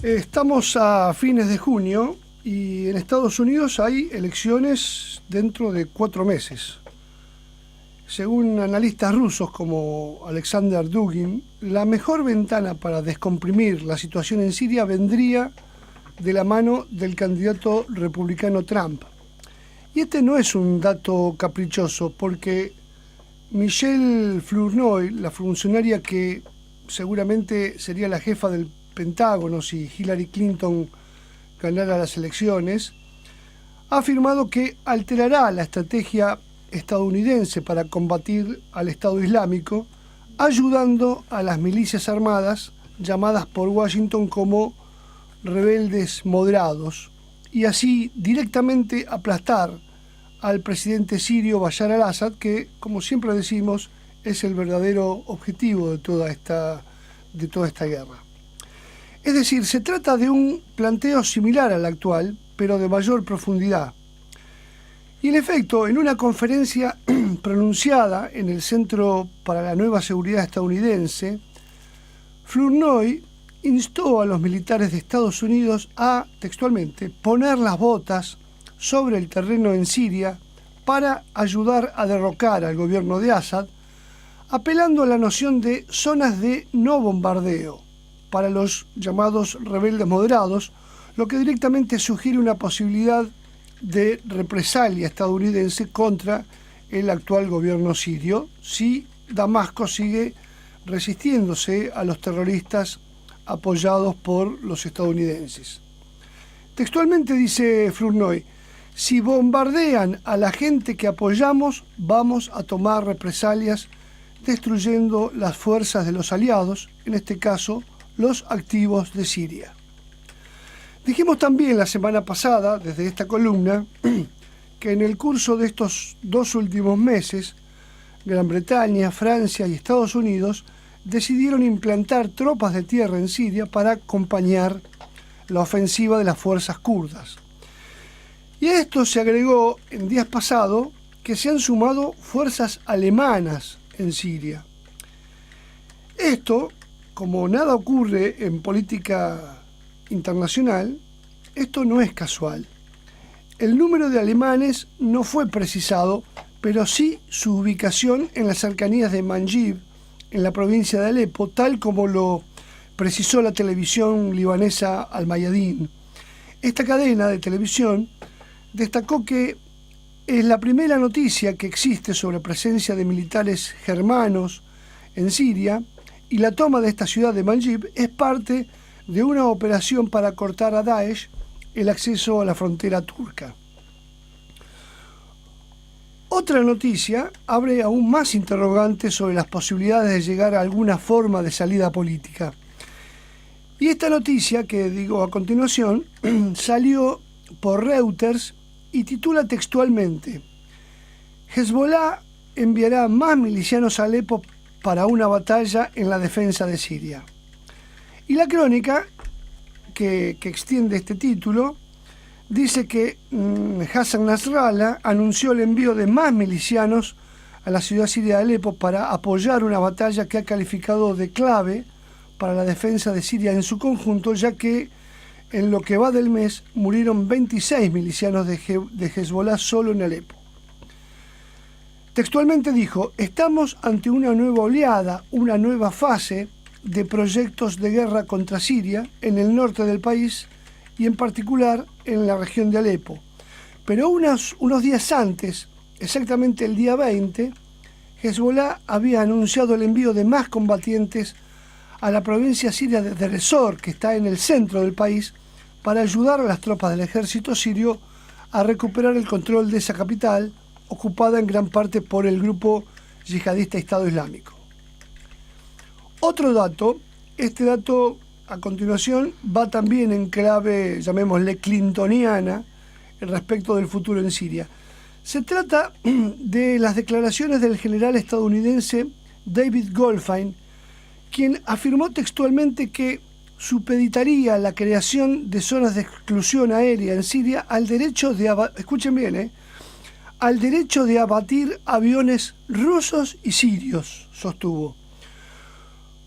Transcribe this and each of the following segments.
Estamos a fines de junio y en Estados Unidos hay elecciones dentro de 4 meses. Según analistas rusos como Alexander Dugin, la mejor ventana para descomprimir la situación en Siria vendría de la mano del candidato republicano Trump. Y este no es un dato caprichoso, porque Michelle Flournoy, la funcionaria que seguramente sería la jefa del Pentágono si Hillary Clinton ganara las elecciones, ha afirmado que alterará la estrategia estadounidense para combatir al Estado Islámico, ayudando a las milicias armadas llamadas por Washington como rebeldes moderados, y así directamente aplastar al presidente sirio Bashar al-Assad, que, como siempre decimos, es el verdadero objetivo de toda esta guerra. Es decir, se trata de un planteo similar al actual, pero de mayor profundidad. Y en efecto, en una conferencia pronunciada en el Centro para la Nueva Seguridad estadounidense, Flournoy instó a los militares de Estados Unidos a, textualmente, poner las botas sobre el terreno en Siria para ayudar a derrocar al gobierno de Assad, apelando a la noción de zonas de no bombardeo para los llamados rebeldes moderados, lo que directamente sugiere una posibilidad de represalia estadounidense contra el actual gobierno sirio si Damasco sigue resistiéndose a los terroristas apoyados por los estadounidenses. Textualmente dice Flournoy: si bombardean a la gente que apoyamos, vamos a tomar represalias destruyendo las fuerzas de los aliados, en este caso los activos de Siria. Dijimos también la semana pasada, desde esta columna, que en el curso de estos 2 últimos meses, Gran Bretaña, Francia y Estados Unidos decidieron implantar tropas de tierra en Siria para acompañar la ofensiva de las fuerzas kurdas. Y a esto se agregó en días pasados que se han sumado fuerzas alemanas en Siria. Esto, como nada ocurre en política internacional, esto no es casual. El número de alemanes no fue precisado, pero sí su ubicación en las cercanías de Manbij, en la provincia de Alepo, tal como lo precisó la televisión libanesa Al Mayadin. Esta cadena de televisión destacó que es la primera noticia que existe sobre presencia de militares germanos en Siria, y la toma de esta ciudad de Manbij es parte de una operación para cortar a Daesh el acceso a la frontera turca. Otra noticia abre aún más interrogantes sobre las posibilidades de llegar a alguna forma de salida política. Y esta noticia, que digo a continuación, salió por Reuters y titula textualmente: Hezbollah enviará más milicianos a Alepo para una batalla en la defensa de Siria. Y la crónica, que extiende este título, dice que Hassan Nasrallah anunció el envío de más milicianos a la ciudad siria de Alepo para apoyar una batalla que ha calificado de clave para la defensa de Siria en su conjunto, ya que en lo que va del mes murieron 26 milicianos de Hezbollah solo en Alepo. Textualmente dijo: estamos ante una nueva oleada, una nueva fase de proyectos de guerra contra Siria en el norte del país y en particular en la región de Alepo. Pero unos días antes, exactamente el día 20, Hezbollah había anunciado el envío de más combatientes a la provincia siria de Deir ez-Zor, que está en el centro del país, para ayudar a las tropas del ejército sirio a recuperar el control de esa capital, ocupada en gran parte por el grupo yihadista Estado Islámico. Otro dato, este dato a continuación va también en clave, llamémosle clintoniana, respecto del futuro en Siria. Se trata de las declaraciones del general estadounidense David Goldfein, quien afirmó textualmente que supeditaría la creación de zonas de exclusión aérea en Siria al derecho de, escuchen bien, al derecho de abatir aviones rusos y sirios, sostuvo.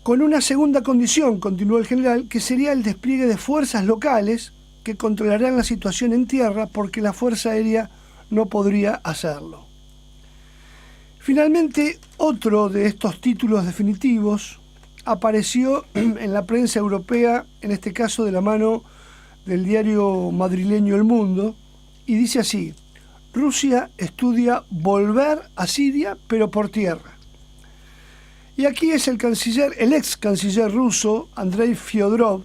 Con una segunda condición, continuó el general, que sería el despliegue de fuerzas locales que controlarán la situación en tierra porque la Fuerza Aérea no podría hacerlo. Finalmente, otro de estos títulos definitivos apareció en la prensa europea, en este caso de la mano del diario madrileño El Mundo, y dice así: Rusia estudia volver a Siria, pero por tierra. Y aquí es el ex canciller ruso, Andrei Fyodorov,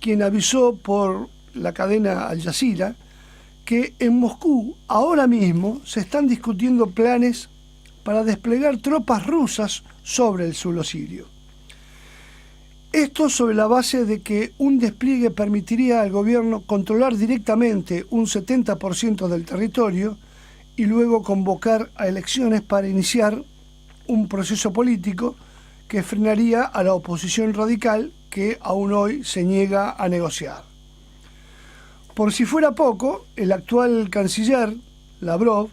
quien avisó por la cadena Al Jazeera que en Moscú ahora mismo se están discutiendo planes para desplegar tropas rusas sobre el suelo sirio. Esto sobre la base de que un despliegue permitiría al gobierno controlar directamente un 70% del territorio y luego convocar a elecciones para iniciar un proceso político que frenaría a la oposición radical que aún hoy se niega a negociar. Por si fuera poco, el actual canciller, Lavrov,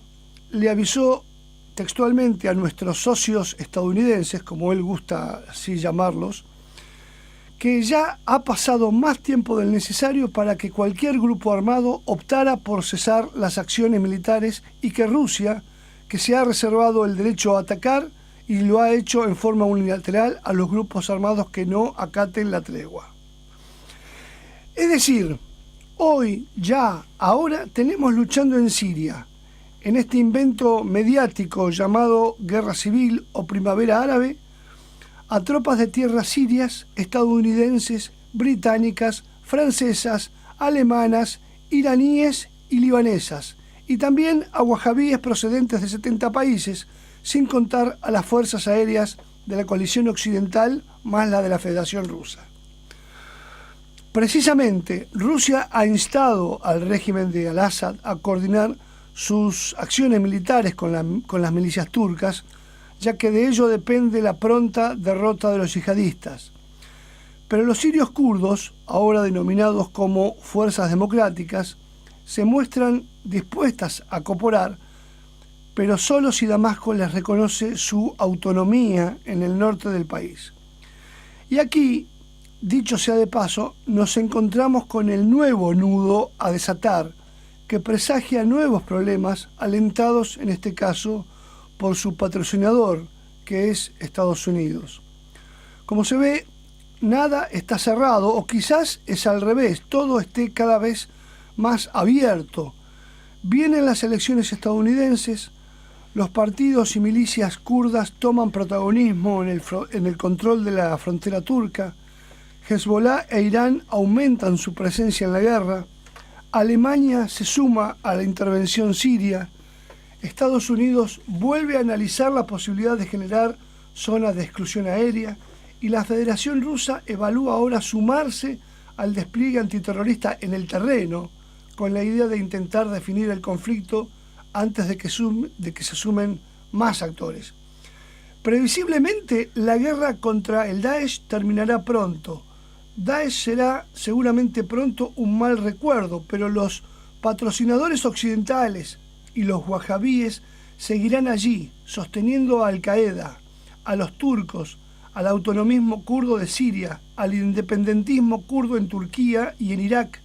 le avisó textualmente a nuestros socios estadounidenses, como él gusta así llamarlos, que ya ha pasado más tiempo del necesario para que cualquier grupo armado optara por cesar las acciones militares y que Rusia, que se ha reservado el derecho a atacar y lo ha hecho en forma unilateral a los grupos armados que no acaten la tregua. Es decir, hoy, ya, ahora, tenemos luchando en Siria, en este invento mediático llamado guerra civil o primavera árabe, a tropas de tierra sirias, estadounidenses, británicas, francesas, alemanas, iraníes y libanesas, y también a wahabíes procedentes de 70 países, sin contar a las fuerzas aéreas de la coalición occidental más la de la Federación Rusa. Precisamente, Rusia ha instado al régimen de Al-Assad a coordinar sus acciones militares con las milicias turcas, ya que de ello depende la pronta derrota de los yihadistas. Pero los sirios kurdos, ahora denominados como fuerzas democráticas, se muestran dispuestas a cooperar, pero solo si Damasco les reconoce su autonomía en el norte del país. Y aquí, dicho sea de paso, nos encontramos con el nuevo nudo a desatar, que presagia nuevos problemas, alentados en este caso por su patrocinador, que es Estados Unidos. Como se ve, nada está cerrado, o quizás es al revés, todo esté cada vez más abierto. Vienen las elecciones estadounidenses, los partidos y milicias kurdas toman protagonismo en el control de la frontera turca, Hezbollah e Irán aumentan su presencia en la guerra, Alemania se suma a la intervención siria, Estados Unidos vuelve a analizar la posibilidad de generar zonas de exclusión aérea y la Federación Rusa evalúa ahora sumarse al despliegue antiterrorista en el terreno, con la idea de intentar definir el conflicto antes de que se sumen más actores. Previsiblemente, la guerra contra el Daesh terminará pronto. Daesh será seguramente pronto un mal recuerdo, pero los patrocinadores occidentales y los wahabíes seguirán allí, sosteniendo a Al-Qaeda, a los turcos, al autonomismo kurdo de Siria, al independentismo kurdo en Turquía y en Irak,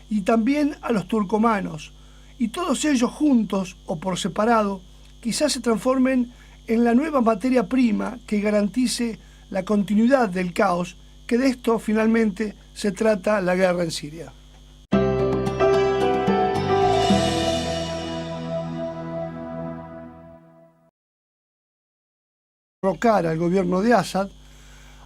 y también a los turcomanos. Y todos ellos juntos o por separado quizás se transformen en la nueva materia prima que garantice la continuidad del caos, que de esto finalmente se trata la guerra en Siria. Derrocar al gobierno de Assad,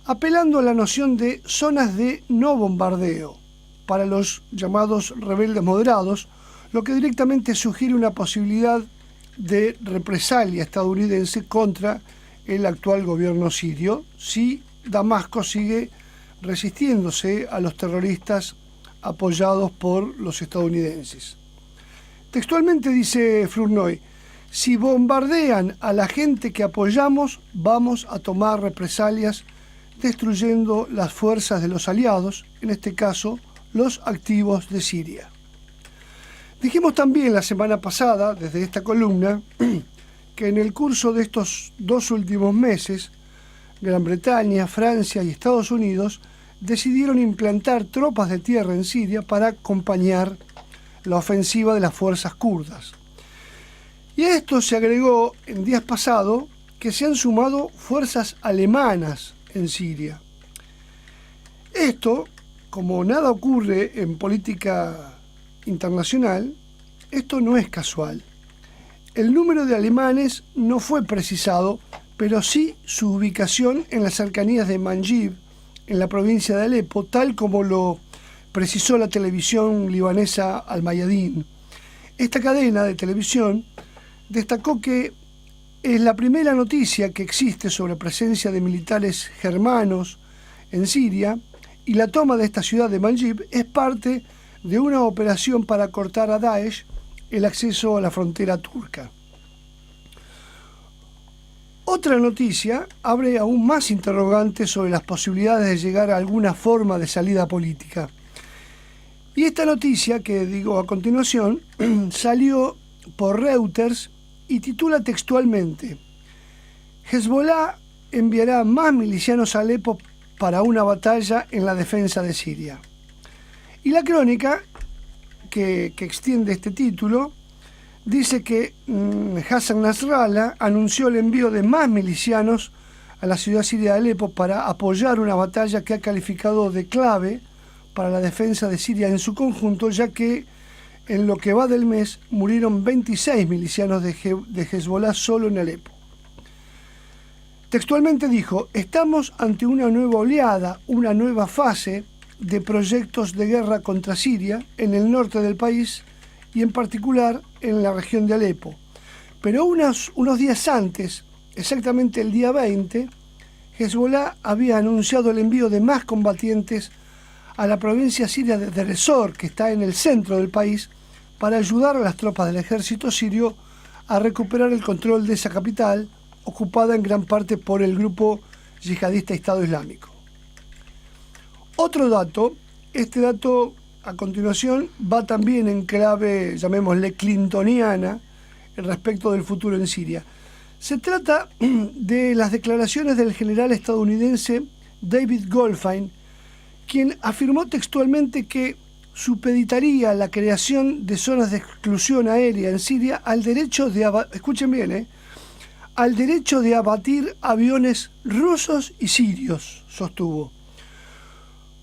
apelando a la noción de zonas de no bombardeo para los llamados rebeldes moderados, lo que directamente sugiere una posibilidad de represalia estadounidense contra el actual gobierno sirio si Damasco sigue resistiéndose a los terroristas apoyados por los estadounidenses. Textualmente dice Flournoy: si bombardean a la gente que apoyamos, vamos a tomar represalias destruyendo las fuerzas de los aliados, en este caso los activos de Siria. Dijimos también la semana pasada, desde esta columna, que en el curso de estos 2 últimos meses, Gran Bretaña, Francia y Estados Unidos decidieron implantar tropas de tierra en Siria para acompañar la ofensiva de las fuerzas kurdas. Y a esto se agregó en días pasados que se han sumado fuerzas alemanas en Siria. Esto, como nada ocurre en política internacional, esto no es casual. El número de alemanes no fue precisado, pero sí su ubicación en las cercanías de Manbij, en la provincia de Alepo, tal como lo precisó la televisión libanesa Al Mayadin. Esta cadena de televisión destacó que es la primera noticia que existe sobre presencia de militares germanos en Siria, y la toma de esta ciudad de Manbij es parte de una operación para cortar a Daesh el acceso a la frontera turca. Otra noticia abre aún más interrogantes sobre las posibilidades de llegar a alguna forma de salida política. Y esta noticia, que digo a continuación, salió por Reuters y titula textualmente: Hezbollah enviará más milicianos a Alepo para una batalla en la defensa de Siria. Y la crónica, que extiende este título, dice que Hassan Nasrallah anunció el envío de más milicianos a la ciudad siria de Alepo para apoyar una batalla que ha calificado de clave para la defensa de Siria en su conjunto, ya que en lo que va del mes murieron 26 milicianos de Hezbollah solo en Alepo. Textualmente dijo: estamos ante una nueva oleada, una nueva fase de proyectos de guerra contra Siria en el norte del país y en particular en la región de Alepo. Pero unos días antes, exactamente el día 20, Hezbollah había anunciado el envío de más combatientes a la provincia siria de Deir ez-Zor, que está en el centro del país, para ayudar a las tropas del ejército sirio a recuperar el control de esa capital, ocupada en gran parte por el grupo yihadista Estado Islámico. Otro dato, este dato a continuación va también en clave, llamémosle clintoniana, respecto del futuro en Siria. Se trata de las declaraciones del general estadounidense David Goldfein, quien afirmó textualmente que supeditaría la creación de zonas de exclusión aérea en Siria al derecho de, escuchen bien, al derecho de abatir aviones rusos y sirios, sostuvo.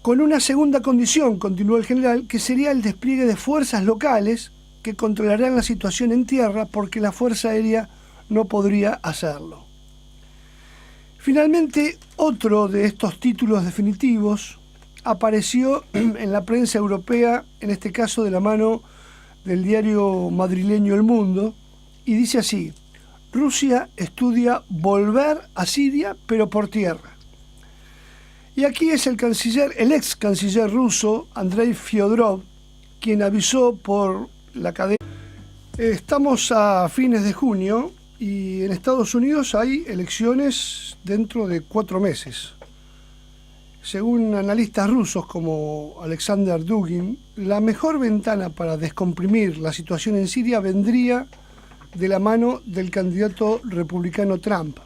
Con una segunda condición, continuó el general, que sería el despliegue de fuerzas locales que controlarán la situación en tierra, porque la Fuerza Aérea no podría hacerlo. Finalmente, otro de estos títulos definitivos apareció en la prensa europea, en este caso de la mano del diario madrileño El Mundo, y dice así: Rusia estudia volver a Siria, pero por tierra. Y aquí es el ex canciller ruso, Andrei Fyodorov, quien avisó por la cadena. Estamos a fines de junio y en Estados Unidos hay elecciones dentro de 4 meses. Según analistas rusos como Alexander Dugin, la mejor ventana para descomprimir la situación en Siria vendría de la mano del candidato republicano Trump.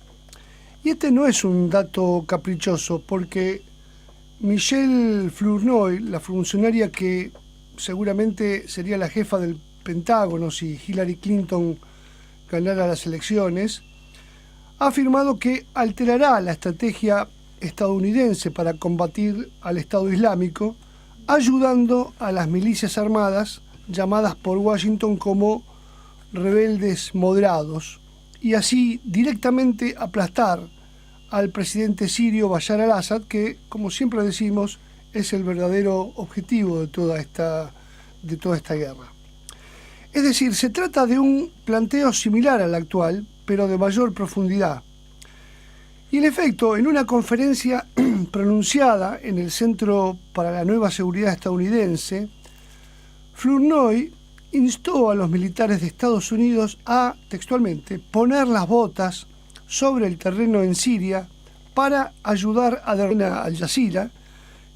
Y este no es un dato caprichoso, porque Michelle Flournoy, la funcionaria que seguramente sería la jefa del Pentágono si Hillary Clinton ganara las elecciones, ha afirmado que alterará la estrategia estadounidense para combatir al Estado Islámico, ayudando a las milicias armadas llamadas por Washington como rebeldes moderados, y así directamente aplastar al presidente sirio Bashar al-Assad, que, como siempre decimos, es el verdadero objetivo de toda esta guerra. Es decir, se trata de un planteo similar al actual, pero de mayor profundidad. Y en efecto, en una conferencia pronunciada en el Centro para la Nueva Seguridad estadounidense, Flournoy instó a los militares de Estados Unidos a, textualmente, poner las botas sobre el terreno en Siria para ayudar a derrotar al Jazeera,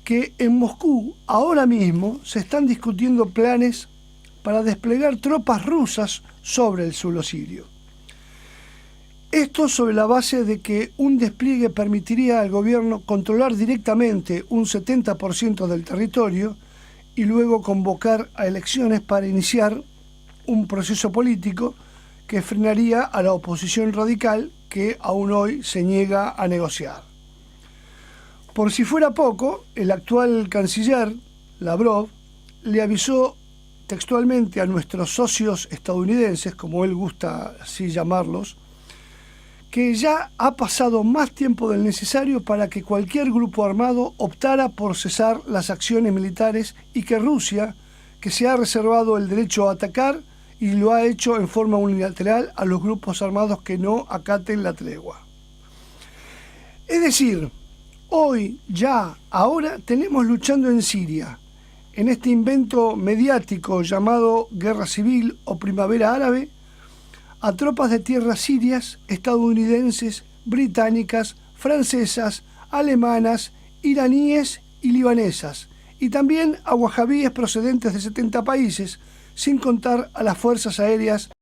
que en Moscú ahora mismo se están discutiendo planes para desplegar tropas rusas sobre el suelo sirio. Esto sobre la base de que un despliegue permitiría al gobierno controlar directamente un 70% del territorio y luego convocar a elecciones para iniciar un proceso político que frenaría a la oposición radical que aún hoy se niega a negociar. Por si fuera poco, el actual canciller, Lavrov, le avisó textualmente a nuestros socios estadounidenses, como él gusta así llamarlos, que ya ha pasado más tiempo del necesario para que cualquier grupo armado optara por cesar las acciones militares y que Rusia, que se ha reservado el derecho a atacar y lo ha hecho en forma unilateral a los grupos armados que no acaten la tregua. Es decir, hoy, ya, ahora, tenemos luchando en Siria, en este invento mediático llamado guerra civil o primavera árabe, a tropas de tierra sirias, estadounidenses, británicas, francesas, alemanas, iraníes y libanesas, y también a wahabíes procedentes de 70 países, sin contar a las fuerzas aéreas